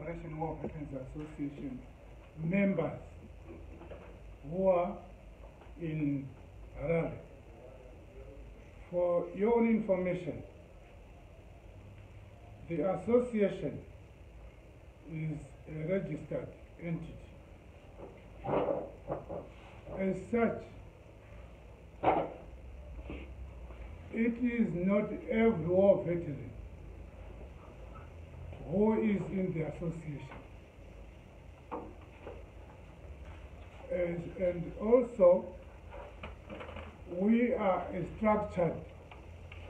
Liberation War Veterans Association members who are in Harare. For your own information, the association is a registered entity. As such, it is not every war veteran who is in the association. And also, we are a structured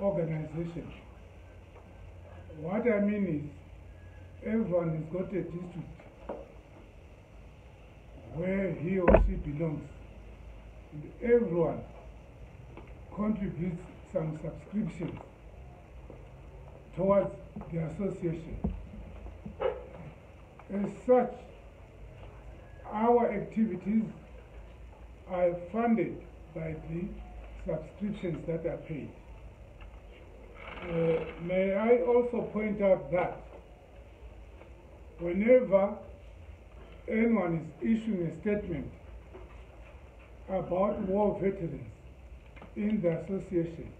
organization. What I mean is, everyone has got a district where he or she belongs. And everyone contributes some subscriptions towards the association. As such, our activities are funded by the subscriptions that are paid. May I also point out that whenever anyone is issuing a statement about war veterans in the association,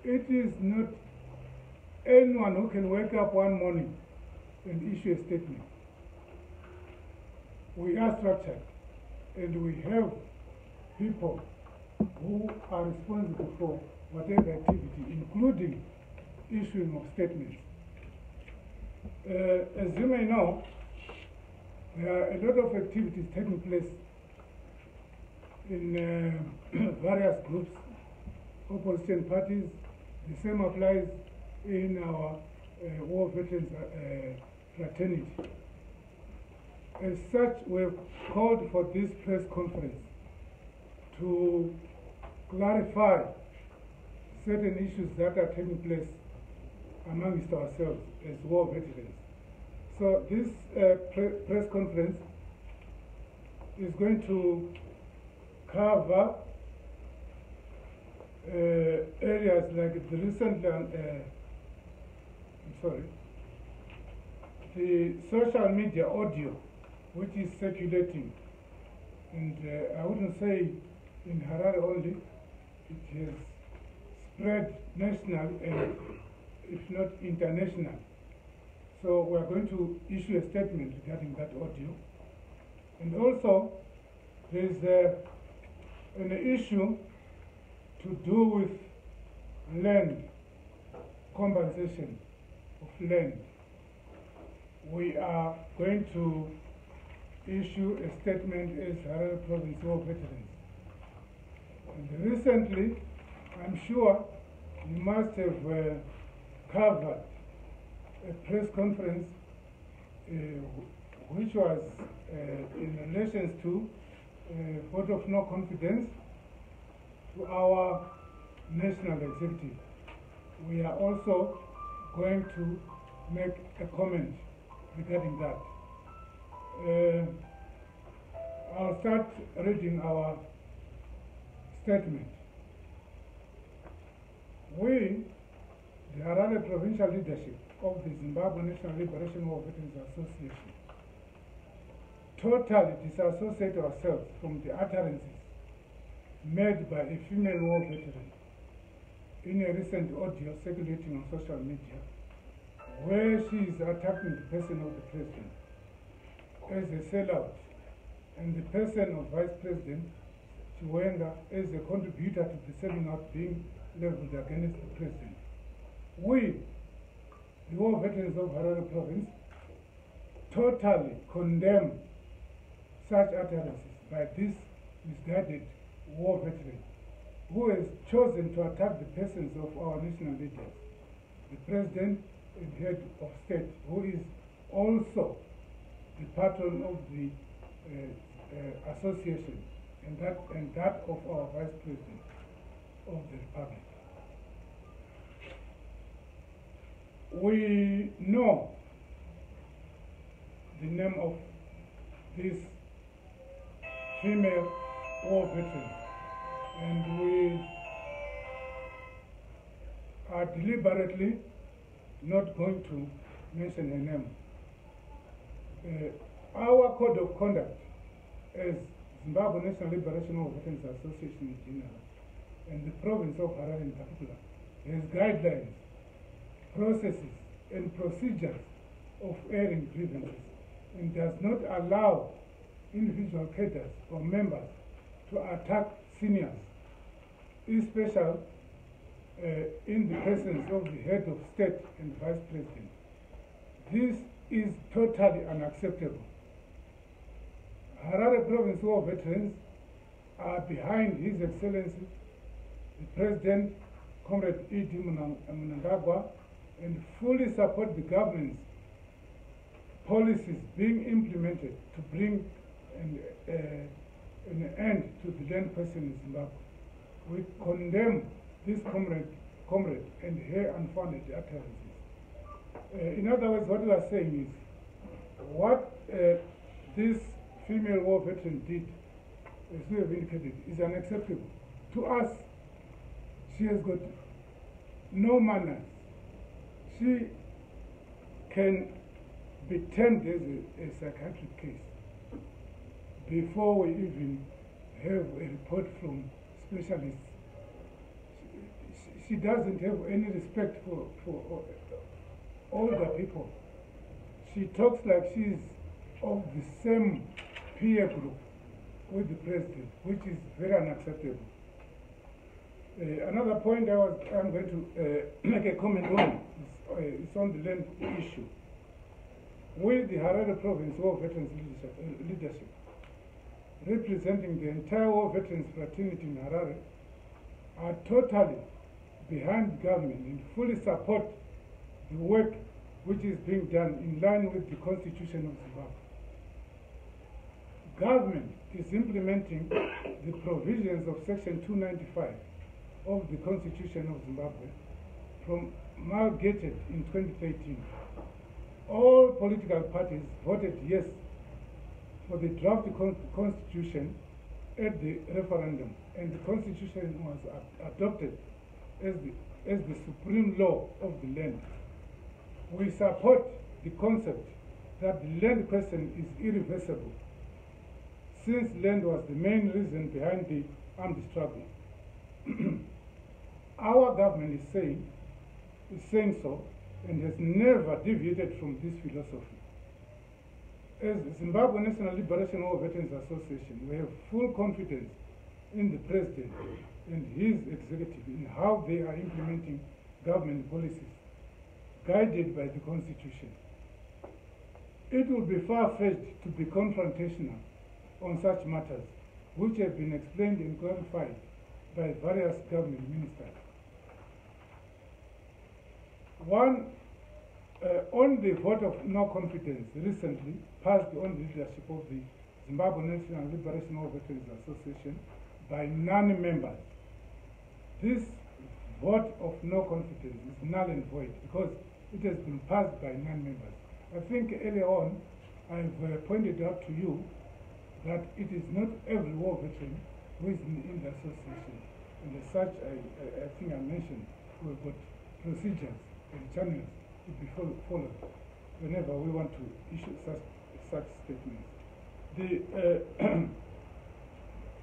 it is not anyone who can wake up one morning and issue a statement. We are structured, and we have people who are responsible for whatever activity, including issuing of statements. As you may know, there are a lot of activities taking place in various groups, opposition parties. The same applies in our war veterans fraternity. As such, we have called for this press conference to clarify certain issues that are taking place amongst ourselves as war veterans. So this press conference is going to cover areas like the recent, the social media audio which is circulating, and I wouldn't say in Harare only, it has spread national and if not international. So we are going to issue a statement regarding that audio. And also, there is an issue to do with land, compensation of land. We are going to issue a statement as Harare Province War Veterans. And recently, I'm sure you must have covered a press conference which was in relation to vote of no confidence to our national executive. We are also going to make a comment regarding that. I'll start reading our statement. We, the Harare Provincial Leadership of the Zimbabwe National Liberation War Veterans Association, totally disassociate ourselves from the utterances made by a female war veteran in a recent audio circulating on social media, where she is attacking the person of the president as a sellout and the person of Vice President Chiwenga as a contributor to the selling out being leveled against the president. We, the war veterans of Harare Province, totally condemn such utterances by this misguided war veteran who has chosen to attack the persons of our national leaders, the president and head of state, who is also the patron of the association, and that of our vice president of the republic. We know the name of this female war veteran, and we are deliberately not going to mention her name. our code of conduct as Zimbabwe National Liberation War Veterans Association in general, and the province of Harare in particular, has guidelines, processes, and procedures of airing grievances, and does not allow individual cadres or members to attack seniors, especially in the presence of the head of state and vice president. This is totally unacceptable. Harare Province War Veterans are behind His Excellency, the President, Comrade E.D. Mnangagwa, and fully support the government's policies being implemented to bring an end to the land question in Zimbabwe. We condemn this comrade and her unfounded utterances. In other words, what we are saying is, what this female war veteran did, as we have indicated, is unacceptable. To us, she has got no manners. She can be termed as a psychiatric case before we even have a report from specialists. She doesn't have any respect for older people. She talks like she's of the same peer group with the president, which is very unacceptable. Another point I'm going to make a comment on is on the land issue. We, the Harare Province War Veterans leadership, representing the entire War Veterans fraternity in Harare, are totally behind the government and fully support the work which is being done in line with the Constitution of Zimbabwe. Government is implementing the provisions of Section 295 of the Constitution of Zimbabwe, promulgated in 2013. All political parties voted yes for the draft constitution at the referendum, and the constitution was adopted as the supreme law of the land. We support the concept that the land question is irreversible, since land was the main reason behind the armed struggle. Our government is saying so, and has never deviated from this philosophy. As Zimbabwe National Liberation War Veterans Association, we have full confidence in the President and his executive in how they are implementing government policies guided by the Constitution. It will be far-fetched to be confrontational on such matters, which have been explained and clarified by various government ministers. On the vote of no confidence recently passed on the leadership of the Zimbabwe National Liberation War Veterans Association by non-members. This vote of no confidence is null and void because it has been passed by non-members. I think earlier on I've pointed out to you that it is not every war veteran who is in the association. And as such, I think I mentioned we've got procedures and channels to be followed whenever we want to issue such statements.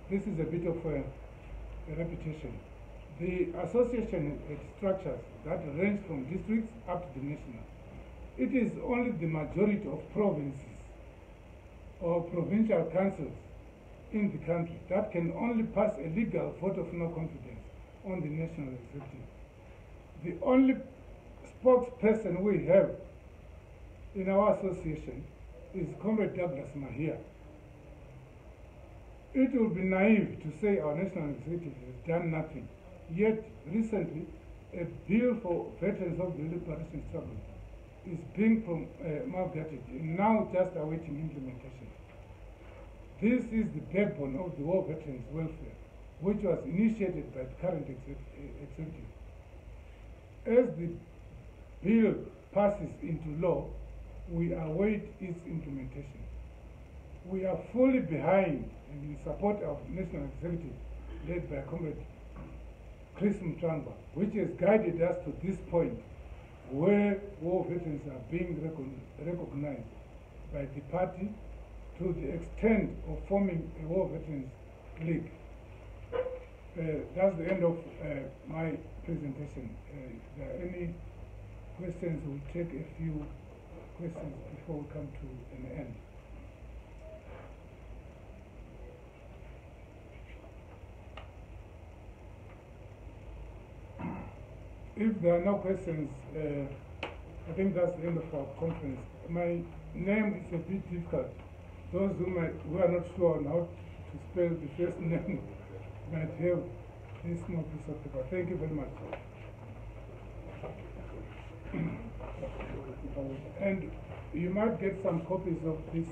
This is a bit of a repetition. The association has structures that range from districts up to the national. It is only the majority of provinces or provincial councils in the country that can only pass a legal vote of no confidence on the national executive. The only spokesperson we have in our association is Comrade Douglas Mahia. It would be naive to say our national executive has done nothing. Yet, recently, a bill for veterans of the liberation struggle is being promulgated and now just awaiting implementation. This is the backbone of the war veterans' welfare, which was initiated by the current executive. As the bill passes into law, we await its implementation. We are fully behind and in support of the national executive led by Comrade Pres Mnangagwa, which has guided us to this point where war veterans are being recognized by the party to the extent of forming a War Veterans League. That's the end of my presentation. If there are any questions, we'll take a few questions before we come to an end. If there are no questions, I think that's the end of our conference. My name is a bit difficult. Those who are not sure on how to spell the first name might have this small piece of paper. Thank you very much. And you might get some copies of this.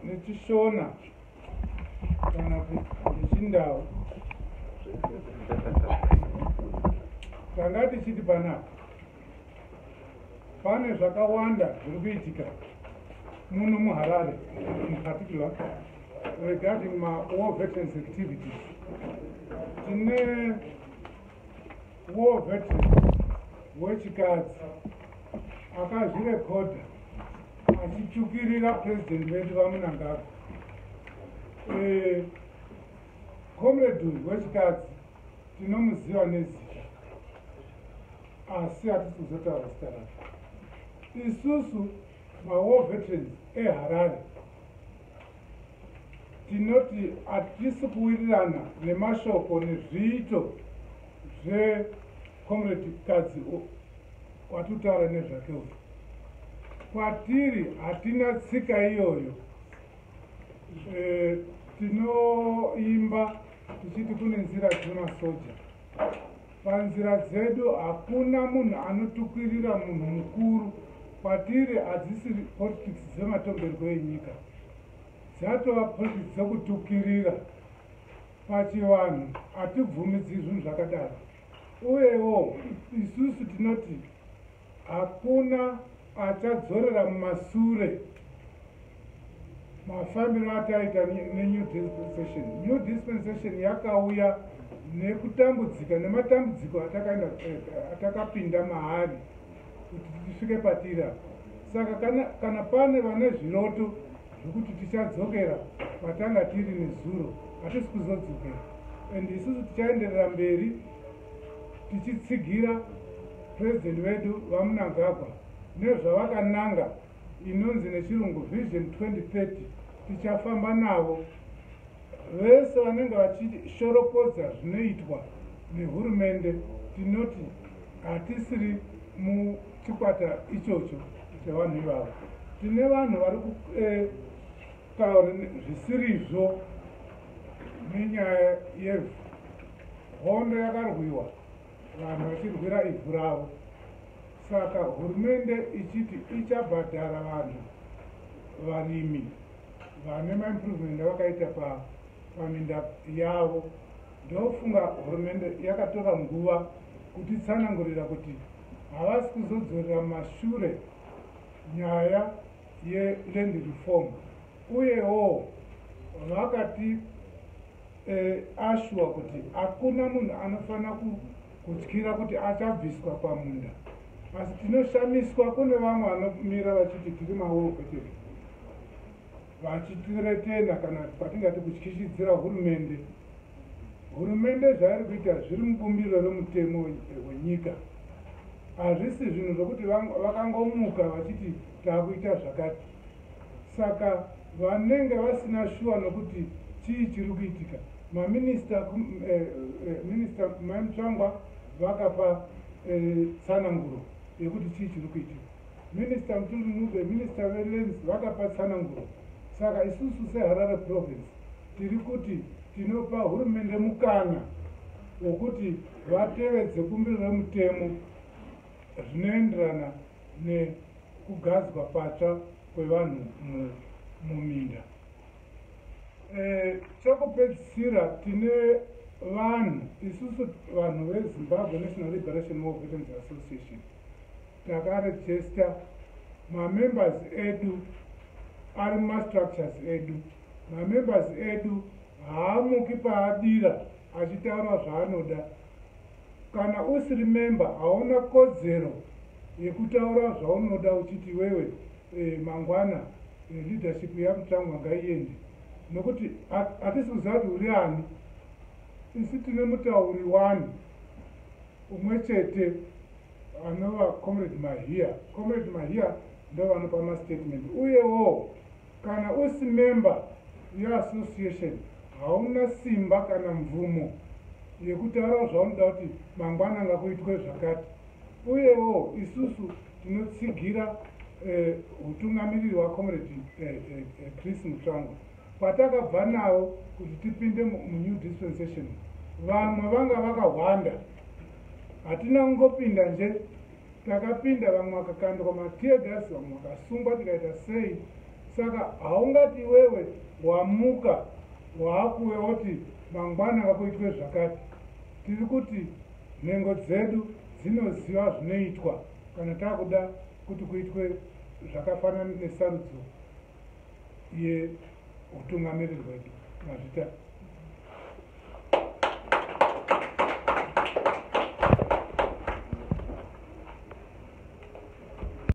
Nechishona kana nechindau tangati chiti panapa pane zvakawanda zviri kuitika muno muHarare in particular regarding my war veterans activities. Tine war veterans wechikadzi akazvirekodha achitukirira president wedu vaMnangagwa. Comrade wechikadzi tinomuziva nezita asi hatisi kuzotaura zita rake. Isusu ma-war veterans eHarare tinoti hatisi kuwirirana nemashoko nezviito zveComrade kadzi watutaura nezvake uyu. Kwatiri hatina tsika iyoyo. Tinoimba tichiti kune nzira dzemasoja. Panzira dzedu hakuna munhu anotukwirira munhu mukuru. Kwatiri hadzisi politics dzematongerwo enyika, dzatova politics dzekutukirira pachivanhu. Hatibvumidzi zvinhu zvakadaro. Uyewo isusu tinoti hakuna achadzorera mumasure mafambiro ataita neNew Dispensation. New Dispensation yakauya nekutambudzika nematambudziko atakapinda mahari kuti tisvike patira. Saka kana pane vane zviroto zvokuti tichadzokera patanga tiri nezuro, hatisi kuzodzokera. And isusu tichaenderera mberi tichitsigira president wedu vaMnangagwa nezvavakananga inonzi nechirungu Vision 2030. Tichafamba navo vese vanenge vachishoropodza zvinoitwa nehurumende. Tinoti hatisiri muchikwata ichocho chevanhu ivavo. Tine vanhu vari kutaura zvisirizvo nenyaya yehondo yakarwiwa, vanhu vachirwira ivhu ravo. Saka hurumende ichiti ichabhadhara vanhu varimi vane maimprovement vakaita paminda yavo. Ndofunga hurumende yakatora nguva kuti tsanangurira kuti havasi kuzodzorera mashure nyaya yeland reform. Uyewo vakati ashua kuti hakuna munhu anofanira kutyira kuti achabviswa pamunda. Asi tinoshamiswa kune vamwe vanomira vachiti tiri ma-war veterans, vachitiretena kana patingati kutyishidzira hurumende. Hurumende zvairi kuita zviri mubumbiro remutemo wenyika. Hazvisi zvinhu zvokuti vakangomuka vachiti taakuita zvakati. Saka vanenge vasina shuwa nokuti chii chiri kuitika, maminista Mnangagwa vakapa tsananguro yekuti chii chiri kuitika. Minista Mutundunube, minista velands vakapa tsananguro. Saka isusu seHarare province tiri kuti tinopa hurumende mukana wokuti vatevedze bumbiro remutemo zvinoenderana nekugadzwa patsva kwevanhu muminda. Chokupedzisira tine vanhu isusu vanhu veZimbabwe National Liberation War Veterans Association takarejista mamembers edu ari mumastructures edu. Mamembers edu haamuki paadira achitaura zvaanoda. kana usiri member hauna kodzero yekutaura zvaunoda uchiti wewe mangwana leadership yamutsvangwa ngaiende, nokuti hatisi kuziva kuti uri ani. Isi tine mutauri wani umwe chete anova comrade Mahia. Comrade Mahia ndo vanopa mastatement. Uyewo kana usi member yeassociation hauna simba kana mvumo yekutaura zvaunoda kuti mangwana ngakuitwe zvakati. Uyewo isusu tinotsigira utungamiriri hwacomrade Pres Mnangagwa patakabva nawo kuti tipinde munew dispensation. Vamwe vanga vakawanda, hatina kungopinda nje, takapinda vamwe vakakandwa matear gas, vamwe vakasungwa tikaita sei. Saka haungati wewe wamuka waakuwe woti mangwana ngakuitwe zvakati. Tiri kuti nhengo dzedu dzinoziva zvinoitwa kana takuda kuti kuitwe zvakafanana nesarudzo yeutungamiriri hwedu. Mazvita.